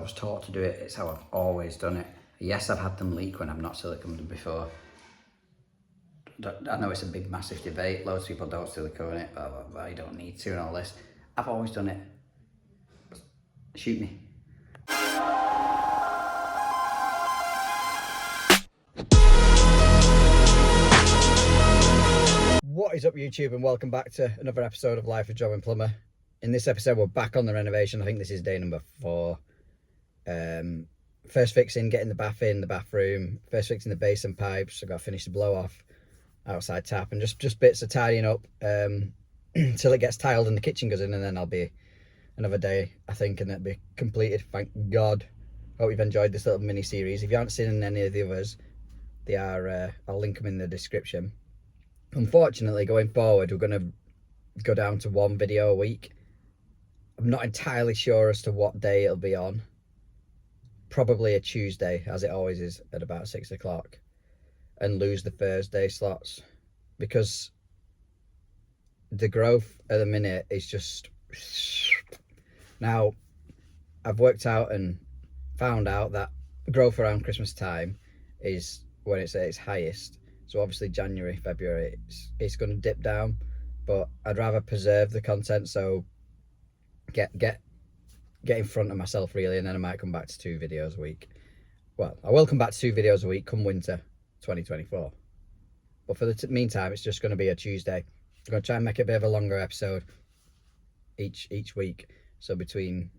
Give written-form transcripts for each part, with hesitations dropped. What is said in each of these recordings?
was taught to do it. It's how I've always done it. Yes, I've had them leak when I've not siliconed them before. I know it's a big, massive debate. Loads of people don't silicone it, but I don't need to and all this. I've always done it. Shoot me. What is up, YouTube, and welcome back to another episode of Life with Joe and Plumber. In this episode, we're back on the renovation. I think this is day number 4. First fixing, getting the bath in the bathroom. First fixing the basin pipes. I've got to finish the blow off, outside tap, and just bits of tidying up till it gets tiled and the kitchen goes in, and then I'll be another day, I think, and it'll be completed. Thank God. Hope you've enjoyed this little mini series. If you haven't seen any of the others, they are I'll link them in the description. Unfortunately, going forward, we're going to go down to 1 video a week. I'm not entirely sure as to what day it'll be on. Probably a Tuesday, as it always is, at about 6 o'clock. And lose the Thursday slots. Because the growth at the minute is just... Now, I've worked out and found out that growth around Christmas time is when it's at its highest. So obviously January, February, it's going to dip down, but I'd rather preserve the content, so get in front of myself really, and then I might come back to 2 videos a week. Well, I will come back to 2 videos a week come winter 2024. But for the meantime, it's just going to be a Tuesday. I'm going to try and make it a bit of a longer episode each week, so between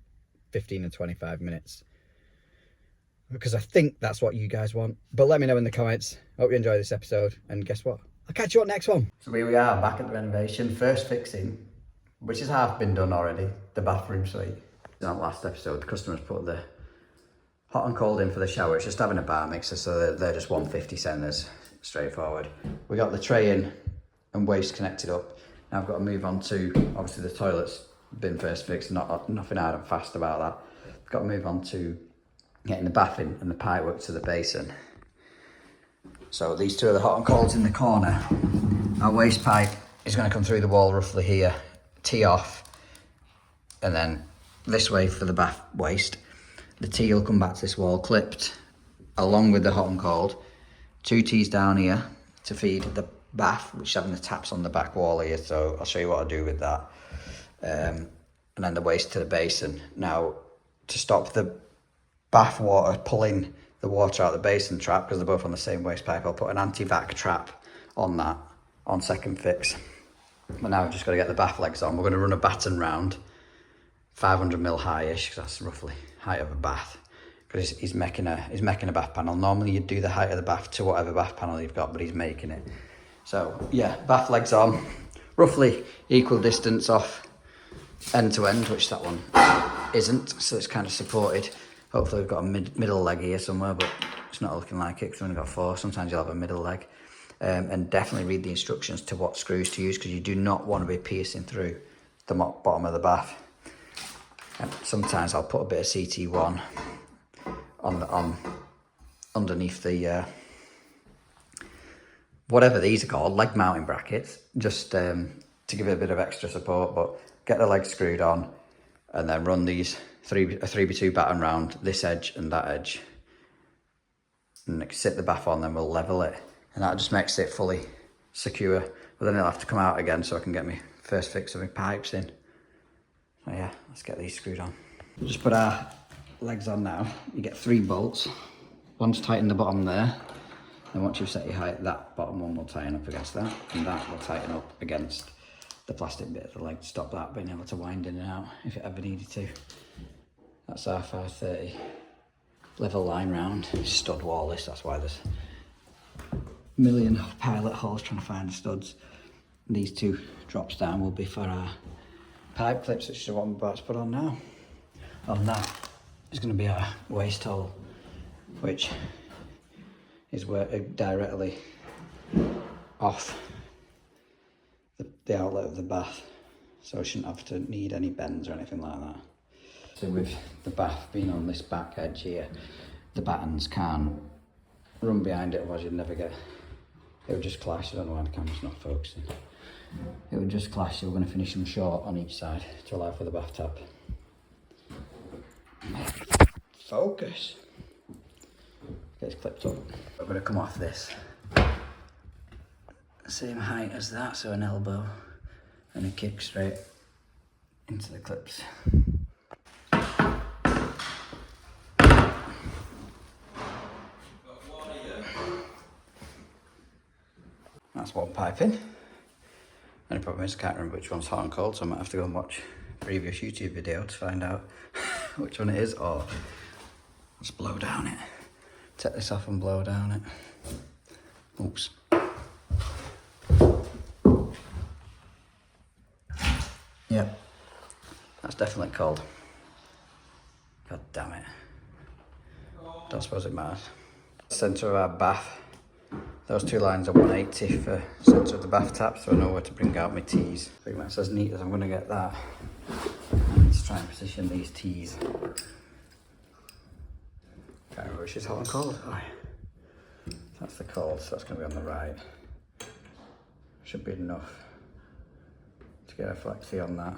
15 and 25 minutes. Because I think that's what you guys want. But let me know in the comments. Hope you enjoy this episode. And guess what? I'll catch you on next one. So here we are, back at the renovation. First fixing, which has half been done already, the bathroom suite. In that last episode, the customers put the hot and cold in for the shower. It's just having a bar mixer, so they're just 150 centres, straightforward. We got the tray in and waste connected up. Now I've got to move on to, obviously the toilet's been first fixed, nothing hard and fast about that. I've got to move on to getting the bath in and the pipework to the basin. So these 2 are the hot and colds in the corner. Our waste pipe is going to come through the wall roughly here, tee off, and then this way for the bath waste. The tee will come back to this wall clipped along with the hot and cold. 2 tees down here to feed the bath, which is having the taps on the back wall here, so I'll show you what I do with that. And then the waste to the basin. Now, to stop the bath water pulling the water out of the basin trap, because they're both on the same waste pipe, I'll put an anti-vac trap on that on second fix. But now I've just got to get the bath legs on. We're going to run a batten round 500mm high-ish, because that's roughly height of a bath, because he's making a bath panel. Normally you'd do the height of the bath to whatever bath panel you've got, but he's making it. So yeah, bath legs on, roughly equal distance off end to end, which that one isn't, so it's kind of supported. Hopefully we've got a middle leg here somewhere, but it's not looking like it because we've only got 4. Sometimes you'll have a middle leg. And definitely read the instructions to what screws to use, because you do not want to be piercing through the bottom of the bath. And sometimes I'll put a bit of CT1 on underneath the whatever these are called, leg mounting brackets, just to give it a bit of extra support. But get the legs screwed on, and then run these a 3x2 batten round this edge and that edge, and sit the bath on, then we'll level it, and that just makes it fully secure. But then it'll have to come out again so I can get my first fix of my pipes in. So yeah, let's get these screwed on. We'll just put our legs on now. You get 3 bolts. One's tighten the bottom there, and once you've set your height, that bottom one will tighten up against that, and that will tighten up against the plastic bit of the leg to stop that being able to wind in and out if it ever needed to. That's our 530 level line round. Stud wall this, that's why there's a million pilot holes trying to find the studs. These 2 drops down will be for our pipe clips, which is what I'm about to put on now. On that is going to be our waste hole, which is directly off the outlet of the bath, so I shouldn't have to need any bends or anything like that. So with the bath being on this back edge here, the battens can't run behind it, otherwise you'd never get, it would just clash. I don't know why the camera's not focusing. It would just clash, so we're going to finish them short on each side to allow for the bathtub. Focus. Gets clipped up. I'm going to come off this. Same height as that, so an elbow and a kick straight into the clips. That's one pipe in. Only problem is I can't remember which one's hot and cold, so I might have to go and watch a previous YouTube video to find out which one it is, or just blow down it. Take this off and blow down it. Oops. Yep, that's definitely cold. God damn it. Don't suppose it matters. Centre of our bath. Those two lines are 180 for centre of the bath tap, so I know where to bring out my T's. I think that's as neat as I'm going to get that. I need to try and position these T's. Can't remember which is hot and cold. Oh, that's the cold, so that's going to be on the right. Should be enough to get a flexi on that.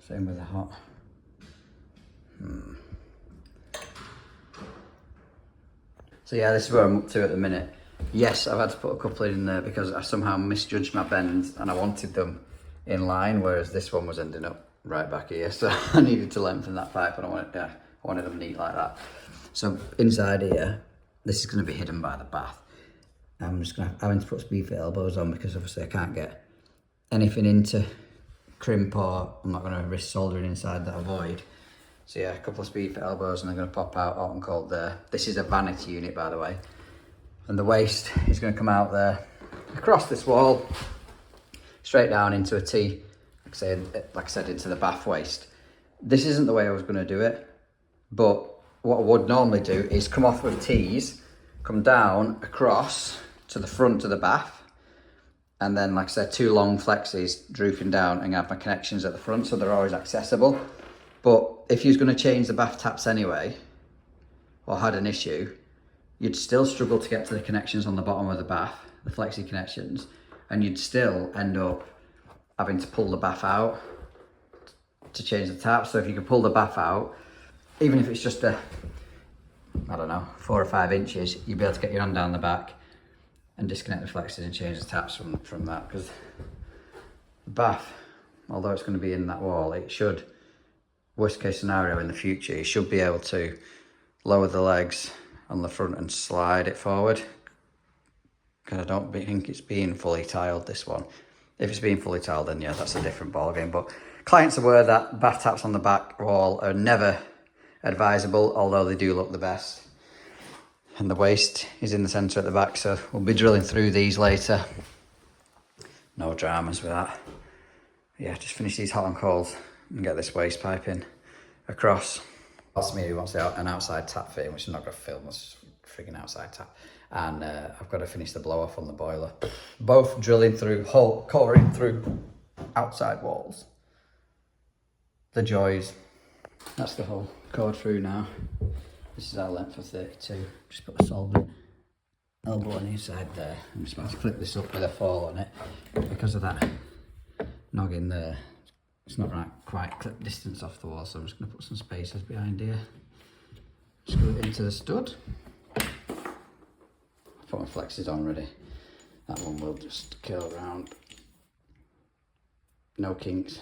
Same with the hot. So yeah, this is where I'm up to at the minute. Yes, I've had to put a couple in there because I somehow misjudged my bends and I wanted them in line, whereas this one was ending up right back here. So I needed to lengthen that pipe and I wanted them neat like that. So inside here, this is going to be hidden by the bath. I'm just having to put speed fit elbows on because obviously I can't get anything into crimp, or I'm not going to risk soldering inside that void. So yeah, a couple of speed fit elbows and I'm going to pop out hot and cold there. This is a vanity unit, by the way. And the waste is going to come out there, across this wall, straight down into a T, like I said, into the bath waste. This isn't the way I was going to do it, but what I would normally do is come off with T's, come down across to the front of the bath, and then, like I said, two long flexes drooping down and have my connections at the front, so they're always accessible. But if you was going to change the bath taps anyway, or had an issue, you'd still struggle to get to the connections on the bottom of the bath, the flexi connections, and you'd still end up having to pull the bath out to change the tap. So if you could pull the bath out, even if it's just I don't know, 4 or 5 inches, you'd be able to get your hand down the back and disconnect the flexes and change the taps from that. Because the bath, although it's going to be in that wall, it should, worst case scenario in the future, you should be able to lower the legs on the front and slide it forward. Because I don't think it's being fully tiled, this one. If it's being fully tiled, then yeah, that's a different ball game. But clients are aware that bath taps on the back wall are never advisable, although they do look the best. And the waste is in the centre at the back, so we'll be drilling through these later. No dramas with that. Yeah, just finish these hot and cold and get this waste pipe in across. That's me who wants an outside tap fitting, which I'm not going to film, this frigging outside tap. And I've got to finish the blow off on the boiler. Both drilling through, coring through outside walls. The joys. That's the whole cord through now. This is our length for 32. Just put a solvent elbow on the inside there. I'm just about to flip this up with a fall on it because of that noggin there. It's not right quite clip distance off the wall, so I'm just going to put some spacers behind here. Screw it into the stud. I've put my flexes on ready. That one will just curl around. No kinks.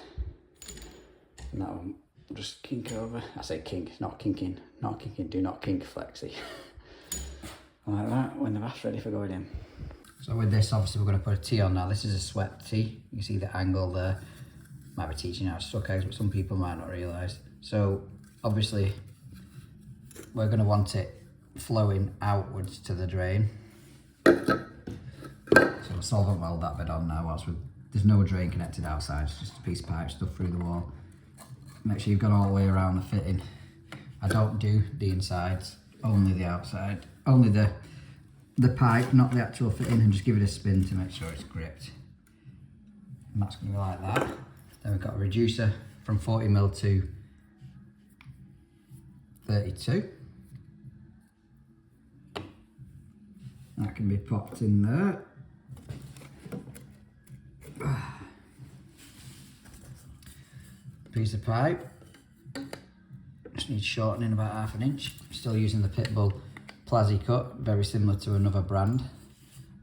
And that one will just kink over. I say kink, not kinking. Not kinking, do not kink flexi. Like that, when the bath's ready for going in. So with this, obviously we're going to put a T on now. This is a swept T. You can see the angle there. Might be teaching how to suck eggs, but some people might not realise. So obviously we're going to want it flowing outwards to the drain. So we'll solvent weld that bit on now whilst there's no drain connected outside, it's just a piece of pipe stuck through the wall. Make sure you've got all the way around the fitting. I don't do the insides, only the outside. Only the pipe, not the actual fitting, and just give it a spin to make sure it's gripped. And that's going to be like that. Then we've got a reducer from 40mm to 32. That can be popped in there. Piece of pipe. Just needs shortening about 1/2 inch. Still using the Pitbull Plazzy cut, very similar to another brand,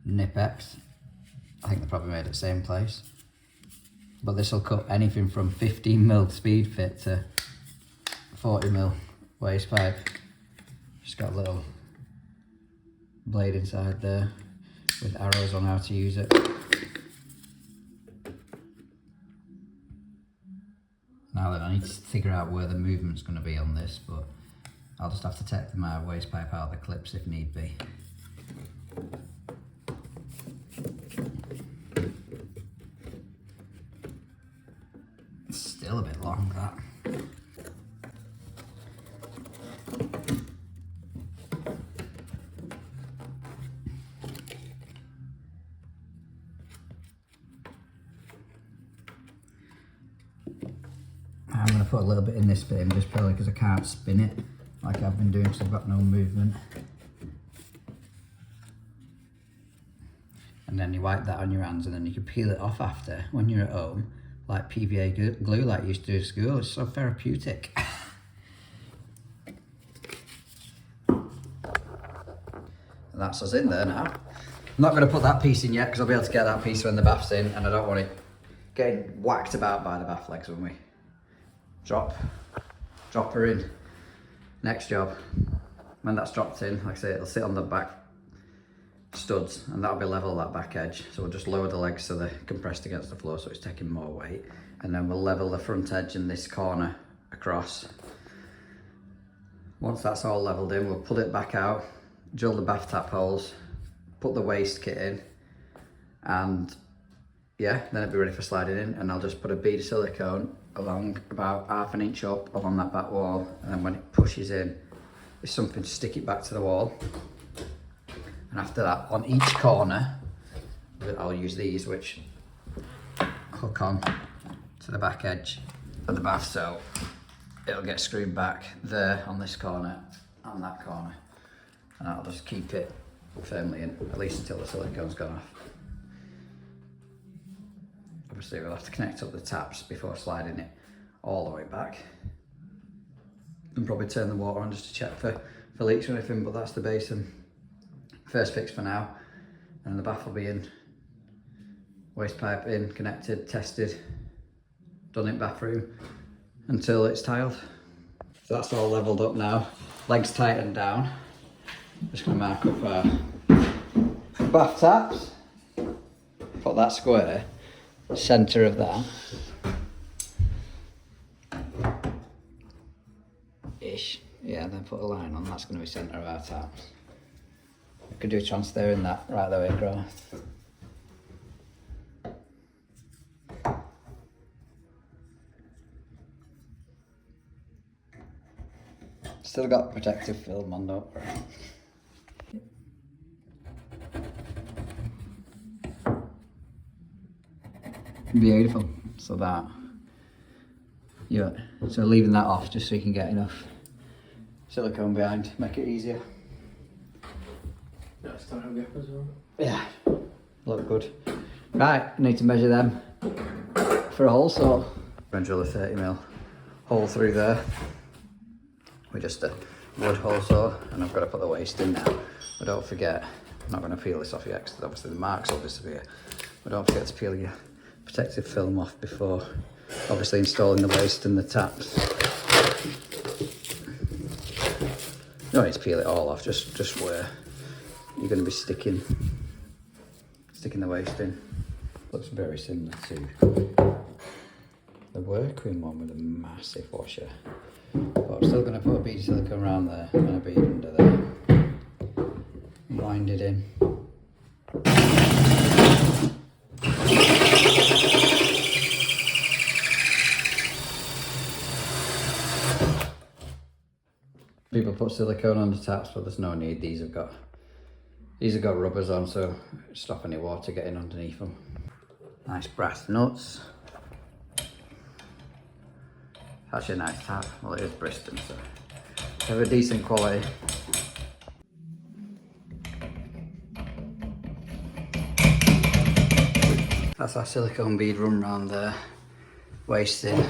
Nipex. I think they're probably made at the same place. But this will cut anything from 15mm speed fit to 40mm waste pipe. Just got a little blade inside there with arrows on how to use it. Now then, I need to figure out where the movement's going to be on this, but I'll just have to take my waste pipe out of the clips if need be. It's still a bit long, that. I'm going to put a little bit in this bin just purely because I can't spin it like I've been doing because I've got no movement. And then you wipe that on your hands and then you can peel it off after when you're at home, like PVA glue like you used to do at school. It's so therapeutic. And that's us in there now. I'm not going to put that piece in yet because I'll be able to get that piece when the bath's in, and I don't want it getting whacked about by the bath legs when we drop her in. Next job, when that's dropped in, like I say, it'll sit on the back studs and that'll be level, that back edge. So we'll just lower the legs so they're compressed against the floor so it's taking more weight, and then we'll level the front edge and this corner across. Once that's all leveled in, we'll pull it back out, drill the bath tap holes, put the waste kit in, and yeah, then it'll be ready for sliding in. And I'll just put a bead of silicone along about 1/2 inch up along that back wall, and then when it pushes in, there's something to stick it back to the wall. And after that, on each corner, I'll use these which hook on to the back edge of the bath, so it'll get screwed back there on this corner and that corner, and I'll just keep it firmly in, at least until the silicone's gone off. Obviously we'll have to connect up the taps before sliding it all the way back, and probably turn the water on just to check for leaks or anything, but that's the basin. First fix for now, and the bath will be in, waste pipe in, connected, tested, done in bathroom until it's tiled. So that's all levelled up now, legs tightened down. Just going to mark up our bath taps, put that square, centre of that, ish, yeah, then put a line on, that's going to be centre of our taps. I could do a transfer in that right the way across. Still got protective film on, don't worry. Beautiful. So that, yeah. So leaving that off just so you can get enough silicone behind, make it easier. That's time gap as well. Yeah, look good. Right, I need to measure them for a hole saw. I'm going to drill a 30mm hole through there with just a wood hole saw, and I've got to put the waste in now. But don't forget, I'm not going to peel this off yet because obviously the marks will disappear. But don't forget to peel your protective film off before obviously installing the waste and the taps. You don't need to peel it all off, just where you're going to be sticking the waste in. Looks very similar to the workroom one with a massive washer. But I'm still going to put a bead of silicone around there and a bead under there. Wind it in. People put silicone on the taps, but there's no need. These have got rubbers on, so stop any water getting underneath them. Nice brass nuts. Actually a nice tap. Well, it is Bristol, so they have a decent quality. That's our silicone bead run round there. Waste in,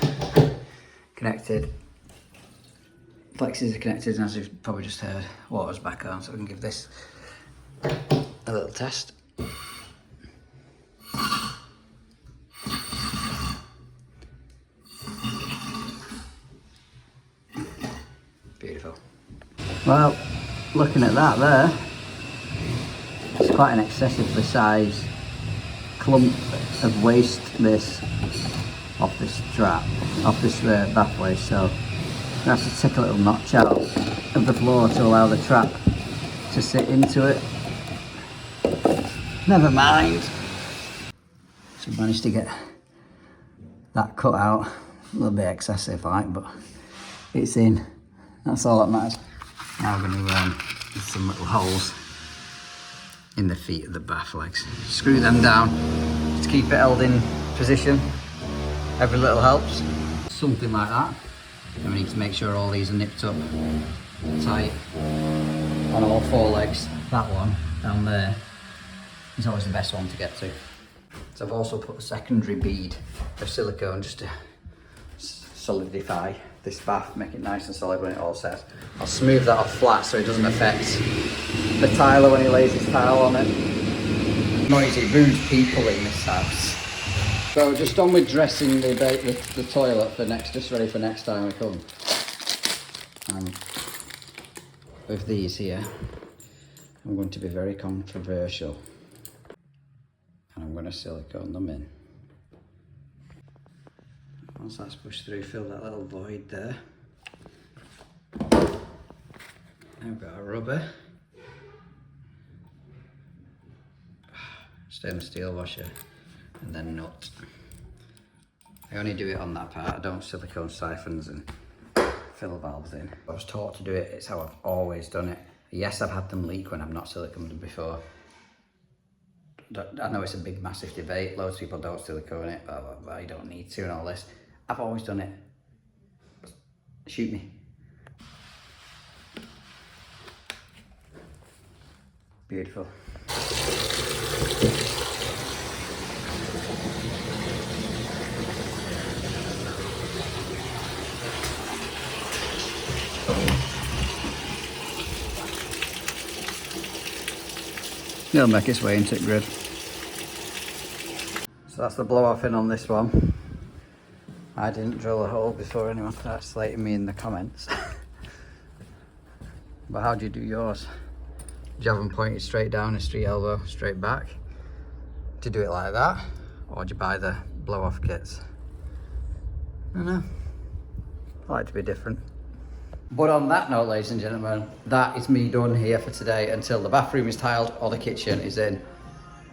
connected. Plexes are connected, and as you've probably just heard, water's back on, so we can give this a little test. Beautiful. Well, looking at that there, it's quite an excessively sized clump of waste this off this trap, off this bath waste, so I'm going to have to take a little notch out of the floor to allow the trap to sit into it. Never mind. So we managed to get that cut out, a little bit excessive like, but it's in. That's all that matters. Now we're going to do some little holes in the feet of the bath legs. Screw them down to keep it held in position. Every little helps. Something like that. And we need to make sure all these are nipped up tight on all four legs. That one down there is always the best one to get to. So I've also put a secondary bead of silicone just to solidify this bath, make it nice and solid when it all sets. I'll smooth that off flat so it doesn't affect the tiler when he lays his tile on it. Noisy, rude people in this house. So just on with dressing the toilet for next, just ready for next time we come. And with these here, I'm going to be very controversial. And I'm going to silicone them in. Once that's pushed through, fill that little void there. I've got a rubber, stainless steel washer, and then nut. I only do it on that part, I don't silicone siphons and fill valves in. I was taught to do it, it's how I've always done it. Yes, I've had them leak when I've not siliconed them before. I know it's a big massive debate, loads of people don't silicone it, blah, blah, blah, you don't need to and all this. I've always done it. Shoot me. Beautiful. It'll make its way into the grid. So that's the blow off in on this one. I didn't drill a hole before anyone started slating me in the comments. But how do you do yours? Do you have them pointed straight down, a street elbow, straight back? Do you do it like that? Or do you buy the blow off kits? I don't know. I like to be different. But on that note, ladies and gentlemen, that is me done here for today until the bathroom is tiled or the kitchen is in.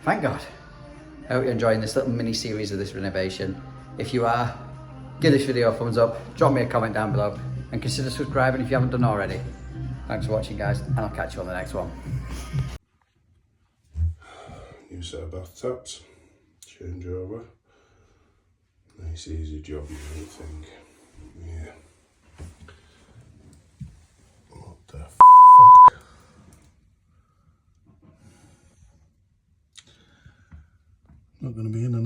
Thank God. I hope you're enjoying this little mini series of this renovation. If you are, give this video a thumbs up, drop me a comment down below, and consider subscribing if you haven't done already. Thanks for watching, guys, and I'll catch you on the next one. New set of bath taps, change over. Nice easy job, you might think. Yeah. What the fuck? Not gonna be in and